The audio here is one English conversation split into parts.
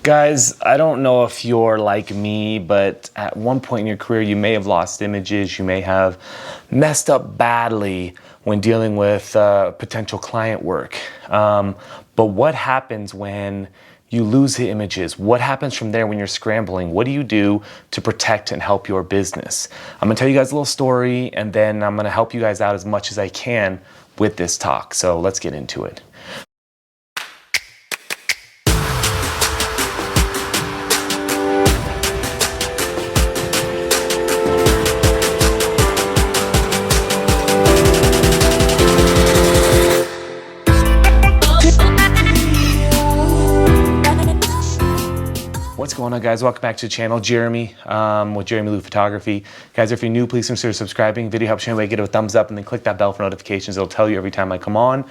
Guys, I don't know if you're like me, but at one point in your career, you may have lost images. You may have messed up badly when dealing with potential client work. But what happens when you lose the images? What happens from there when you're scrambling? What do you do to protect and help your business? I'm gonna tell you guys a little story, and then I'm gonna help you guys out as much as I can with this talk. So let's get into it. What's going on, guys? Welcome back to the channel. Jeramie with Jeramie Photography. Guys, if you're new, please consider subscribing. Video helps you anyway. Give it a thumbs up and then click that bell for notifications. It'll tell you every time I come on.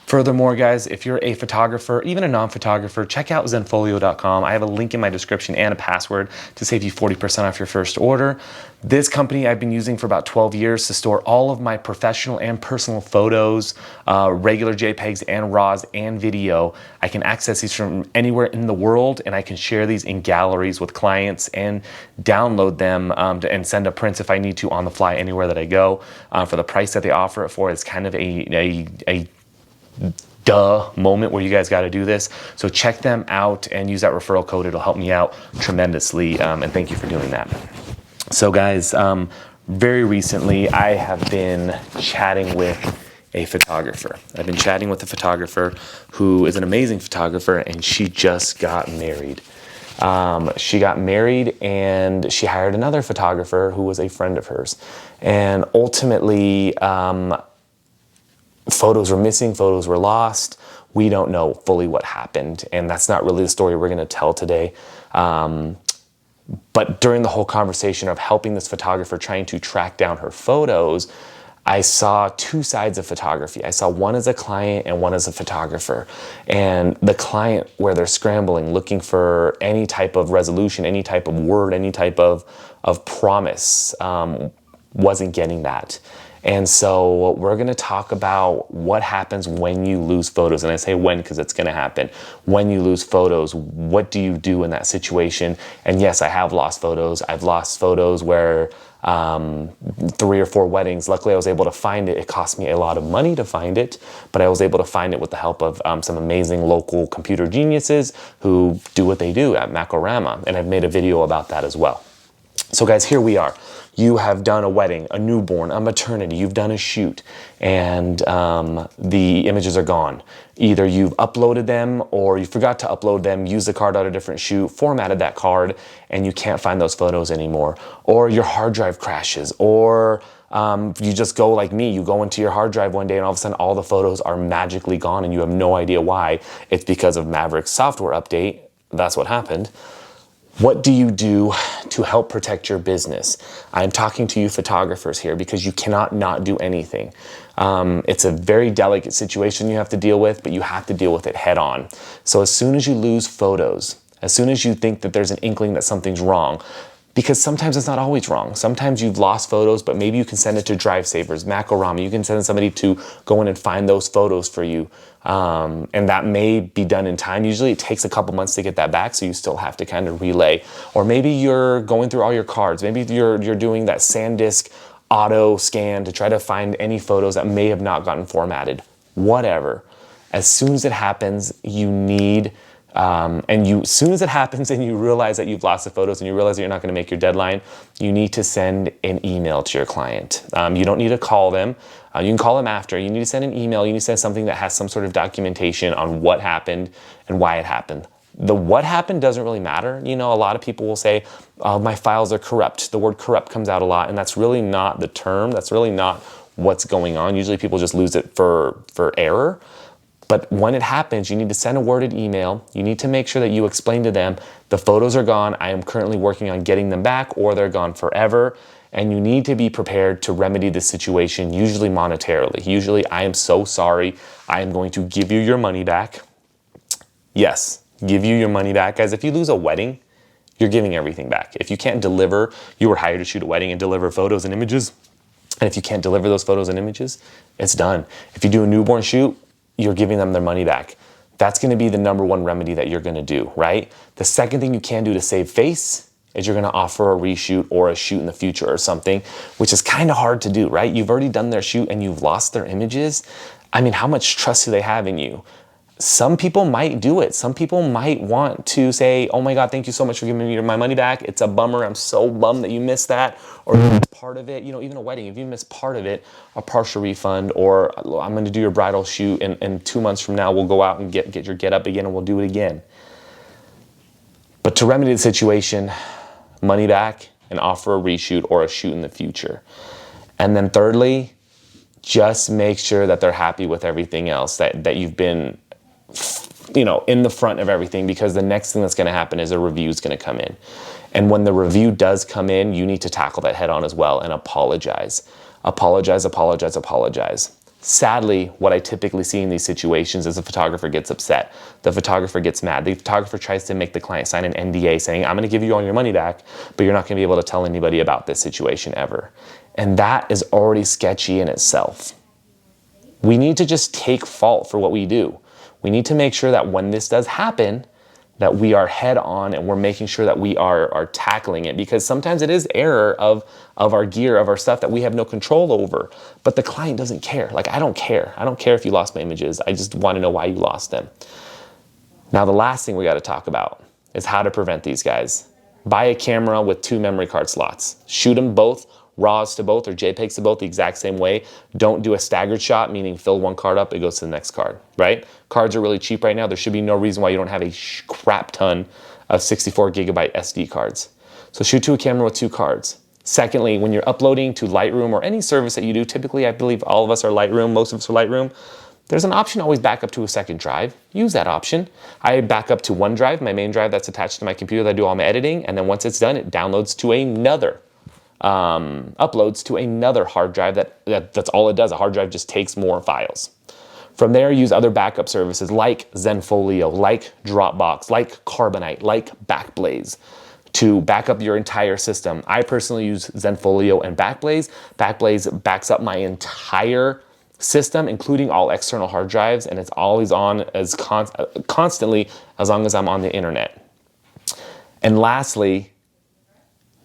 Furthermore, guys, if you're a photographer, even a non-photographer, check out zenfolio.com. I have a link in my description and a password to save you 40% off your first order. This company I've been using for about 12 years to store all of my professional and personal photos, regular JPEGs and RAWs and video. I can access these from anywhere in the world, and I can share these in galleries with clients and download them and send up prints if I need to on the fly anywhere that I go. For the price that they offer it for, it's kind of a duh moment where you guys got to do this. So check them out and use that referral code. It'll help me out tremendously, and thank you for doing that. So guys, very recently I have been chatting with a photographer. I've been chatting with a photographer who is an amazing photographer, and she just got married. She got married and she hired another photographer who was a friend of hers. And ultimately, photos were missing, photos were lost. We don't know fully what happened, and that's not really the story we're gonna tell today. But during the whole conversation of helping this photographer trying to track down her photos, I saw two sides of photography. I saw one as a client and one as a photographer. And the client, where they're scrambling, looking for any type of resolution, any type of word, any type of promise, wasn't getting that. And so we're gonna talk about what happens when you lose photos. And I say when because it's gonna happen. When you lose photos, what do you do in that situation? And yes, I have lost photos. I've lost photos where 3 or 4 weddings. Luckily, I was able to find it. It cost me a lot of money to find it, but I was able to find it with the help of some amazing local computer geniuses who do what they do at Macrorama. And I've made a video about that as well. So guys, here we are. You have done a wedding, a newborn, a maternity, you've done a shoot, and the images are gone. Either you've uploaded them or you forgot to upload them, used the card on a different shoot, formatted that card, and you can't find those photos anymore. Or your hard drive crashes, or you just go like me, you go into your hard drive one day and all of a sudden all the photos are magically gone and you have no idea why. It's because of Maverick's software update. That's what happened. What do you do to help protect your business? I'm talking to you photographers here because you cannot not do anything. It's a very delicate situation you have to deal with, but you have to deal with it head on. So as soon as you lose photos, as soon as you think that there's an inkling that something's wrong, because sometimes it's not always wrong. Sometimes you've lost photos, but maybe you can send it to Drive Savers, Macrorama. You can send somebody to go in and find those photos for you. And that may be done in time. Usually it takes a couple months to get that back, so you still have to kind of relay. Or maybe you're going through all your cards. Maybe you're doing that SanDisk auto scan to try to find any photos that may have not gotten formatted. Whatever. As soon as it happens, you need as soon as it happens and you realize that you've lost the photos and you realize that you're not going to make your deadline, you need to send an email to your client. You don't need to call them. You can call them after. You need to send an email. You need to send something that has some sort of documentation on what happened and why it happened. The what happened doesn't really matter. You know, a lot of people will say, my files are corrupt. The word corrupt comes out a lot, and that's really not the term. That's really not what's going on. Usually people just lose it for error. But when it happens, you need to send a worded email. You need to make sure that you explain to them, the photos are gone. I am currently working on getting them back, or they're gone forever. And you need to be prepared to remedy the situation, usually monetarily. Usually, I am so sorry. I am going to give you your money back. Yes, give you your money back. Guys, if you lose a wedding, you're giving everything back. If you can't deliver, you were hired to shoot a wedding and deliver photos and images. And if you can't deliver those photos and images, it's done. If you do a newborn shoot, you're giving them their money back. That's gonna be the number one remedy that you're gonna do, right? The second thing you can do to save face is you're gonna offer a reshoot or a shoot in the future or something, which is kind of hard to do, right? You've already done their shoot and you've lost their images. I mean, how much trust do they have in you? Some people might do it. Some people might want to say, oh my God, thank you so much for giving me my money back. It's a bummer. I'm so bummed that you missed that. Or you missed part of it. You know, even a wedding, if you miss part of it, a partial refund, or I'm going to do your bridal shoot and 2 months from now, we'll go out and get your get up again and we'll do it again. But to remedy the situation, money back and offer a reshoot or a shoot in the future. And then thirdly, just make sure that they're happy with everything else, that you've been, you know, in the front of everything, because the next thing that's going to happen is a review is going to come in. And when the review does come in, you need to tackle that head on as well and apologize. Apologize, apologize, apologize. Sadly, what I typically see in these situations is the photographer gets upset. The photographer gets mad. The photographer tries to make the client sign an NDA saying, I'm going to give you all your money back, but you're not going to be able to tell anybody about this situation ever. And that is already sketchy in itself. We need to just take fault for what we do. We need to make sure that when this does happen, that we are head on and we're making sure that we are tackling it, because sometimes it is error of our gear, of our stuff that we have no control over, but the client doesn't care. Like, I don't care. I don't care if you lost my images. I just want to know why you lost them. Now, the last thing we got to talk about is how to prevent these guys. Buy a camera with 2 memory card slots. Shoot them both, RAWs to both or JPEGs to both the exact same way. Don't do a staggered shot, meaning fill one card up, it goes to the next card, right? Cards are really cheap right now. There should be no reason why you don't have a crap ton of 64 gigabyte SD cards. So shoot to a camera with 2 cards. Secondly, when you're uploading to Lightroom or any service that you do, typically I believe all of us are Lightroom, most of us are Lightroom, there's an option to always back up to a second drive. Use that option. I back up to one drive, my main drive that's attached to my computer that I do all my editing, and then once it's done, it downloads to another uploads to another hard drive that's all it does. A hard drive just takes more files. From there, use other backup services like Zenfolio, like Dropbox, like Carbonite, like Backblaze to back up your entire system. I personally use Zenfolio and Backblaze. Backblaze backs up my entire system, including all external hard drives, and it's always on as constantly as long as I'm on the internet. And lastly,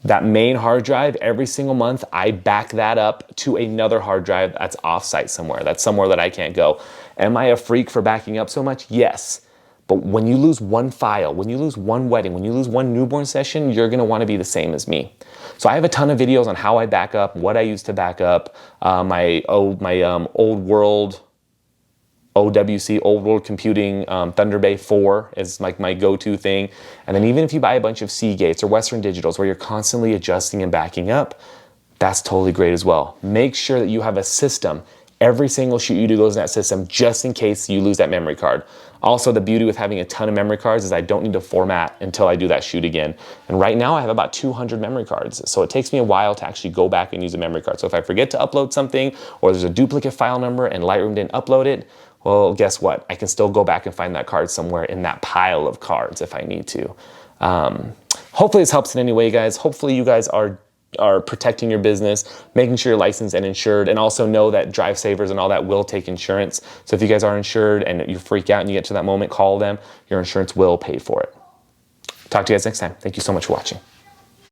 that main hard drive, every single month, I back that up to another hard drive that's offsite somewhere. That's somewhere that I can't go. Am I a freak for backing up so much? Yes. But when you lose one file, when you lose one wedding, when you lose one newborn session, you're gonna wanna be the same as me. So I have a ton of videos on how I back up, what I use to back up, my old world OWC, Old World Computing, Thunder Bay 4 is like my go-to thing. And then even if you buy a bunch of Seagates or Western Digitals where you're constantly adjusting and backing up, that's totally great as well. Make sure that you have a system. Every single shoot you do goes in that system just in case you lose that memory card. Also, the beauty with having a ton of memory cards is I don't need to format until I do that shoot again. And right now I have about 200 memory cards. So it takes me a while to actually go back and use a memory card. So if I forget to upload something or there's a duplicate file number and Lightroom didn't upload it, well, guess what? I can still go back and find that card somewhere in that pile of cards if I need to. Hopefully this helps in any way, guys. Hopefully you guys are protecting your business, making sure you're licensed and insured, and also know that Drive Savers and all that will take insurance. So if you guys are insured and you freak out and you get to that moment, call them. Your insurance will pay for it. Talk to you guys next time. Thank you so much for watching.